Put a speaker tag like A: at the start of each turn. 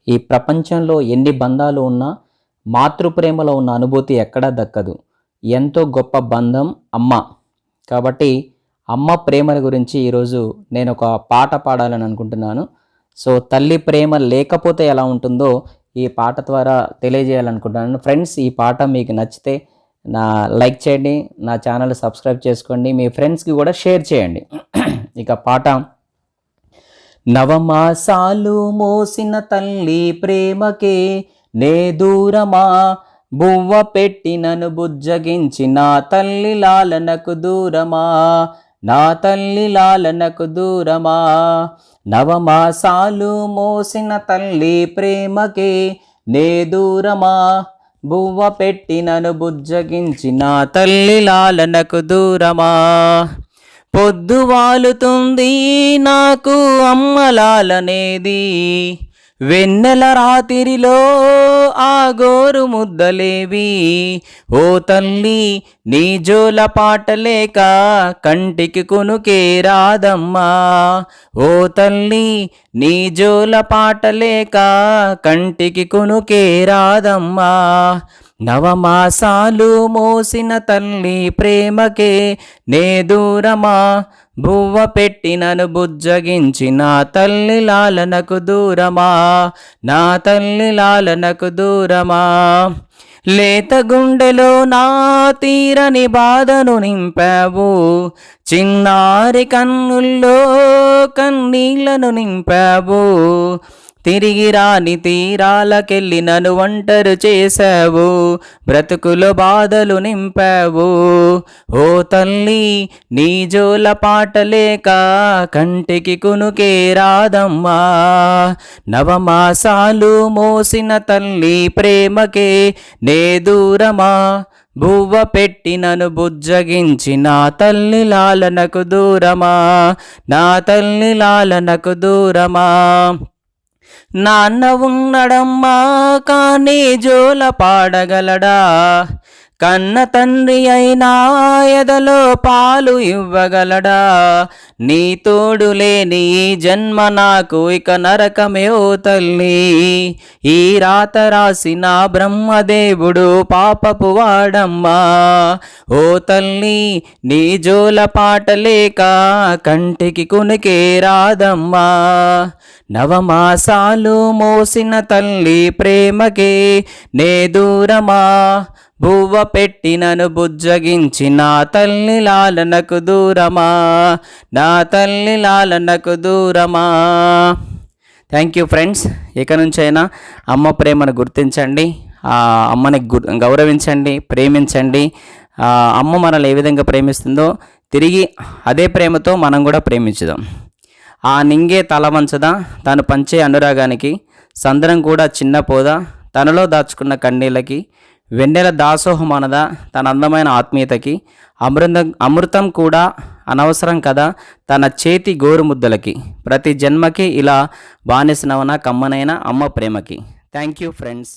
A: ఈ ప్రపంచంలో ఎన్ని బంధాలు ఉన్నా మాతృప్రేమలో ఉన్న అనుభూతి ఎక్కడా దక్కదు. ఎంతో గొప్ప బంధం అమ్మ. కాబట్టి అమ్మ ప్రేమల గురించి ఈరోజు నేను ఒక పాట పాడాలని అనుకుంటున్నాను. సో తల్లి ప్రేమ లేకపోతే ఎలా ఉంటుందో ఈ పాట ద్వారా తెలియజేయాలనుకుంటున్నాను. ఫ్రెండ్స్, ఈ పాట మీకు నచ్చితే లైక్ చేయండి, నా ఛానల్ సబ్స్క్రైబ్ చేసుకోండి, మీ ఫ్రెండ్స్కి కూడా షేర్ చేయండి. ఇక పాట. నవమాసాలు మోసిన తల్లి ప్రేమకే నే దూరమా, బువ్వ పెట్టి నన్ను బుజ్జగించి నా తల్లి లాలనకు దూరమా, నా తల్లి లాలనకు దూరమా. నవమాసాలు మోసిన తల్లి ప్రేమకే నే దూరమా, బువ్వ పెట్టి నన్ను బుజ్జగించి నా తల్లి లాలనకు దూరమా. పొద్దు వాలుతుంది నాకు అమ్మలాలనేది, వెన్నెల రాత్రిలో ఆ గోరు ముద్దలేవి. ఓ తల్లి నీ జోల పాటలేక కంటికి కునుకే రాదమ్మా, ఓ తల్లి నీ జోల పాటలేక కంటికి కునుకే రాదమ్మా. నవమాసాలు మోసిన తల్లి ప్రేమకే నే దూరమా, బువ్వ పెట్టి నన్ను బుజ్జగించి నా తల్లి లాలనకు దూరమా, నా తల్లి లాలనకు దూరమా. లేత గుండెలో నా తీరని బాధను నింపావు, చిన్నారి కన్నుల్లో కన్నీళ్లను నింపావు. తిరిగి రాని తీరాలకెళ్ళి నన్ను ఒంటరు చేశావు, బ్రతుకులో బాధలు నింపావు. ఓ తల్లి నీ జోల పాటలేక కంటికి కునుకే రాదమ్మా. నవమాసాలు మోసిన తల్లి ప్రేమకే నే దూరమా, బువ్వ పెట్టి నన్ను బుజ్జగించి నా తల్లి లాలనకు దూరమా, నా తల్లి లాలనకు దూరమా. నాన్న ఉన్నడమ్మా కానీ జోల పాడగలడా, కన్న తండ్రి అయినా ఎదలో పాలు ఇవ్వగలడా. నీ తోడు లేని ఈ జన్మ నాకు ఇక నరకమే ఓ తల్లి, ఈ రాత రాసిన బ్రహ్మదేవుడు పాపపు వాడమ్మా. ఓ తల్లి నీ జోల పాటలేక కంటికి కునికే రాదమ్మా. నవమాసాలు మోసిన తల్లి ప్రేమకే నే దూరమా, బువ్వ పెట్టి నన్ను బుజ్జగించి నా తల్లి లాలనకు దూరమా, నా తల్లి లాలనకు దూరమా. Thank you friends. ఇక నుంచైనా అమ్మ ప్రేమను గుర్తించండి, అమ్మని గౌరవించండి, ప్రేమించండి. అమ్మ మనల్ని ఏ విధంగా ప్రేమిస్తుందో తిరిగి అదే ప్రేమతో మనం కూడా ప్రేమించుదాం. ఆ నింగే తల వంచదా, తాను పంచే అనురాగానికి, సంద్రం కూడా చిన్న పోదా, తనలో దాచుకున్న కన్నీళ్ళకి, వెన్నెల దాసోహం అనదా తన అందమైన ఆత్మీయతకి, అమృతం కూడా అనవసరం కదా తన చేతి గోరుముద్దలకి. ప్రతి జన్మకి ఇలా బానిసనవన కమ్మనైన అమ్మ ప్రేమకి. Thank you friends.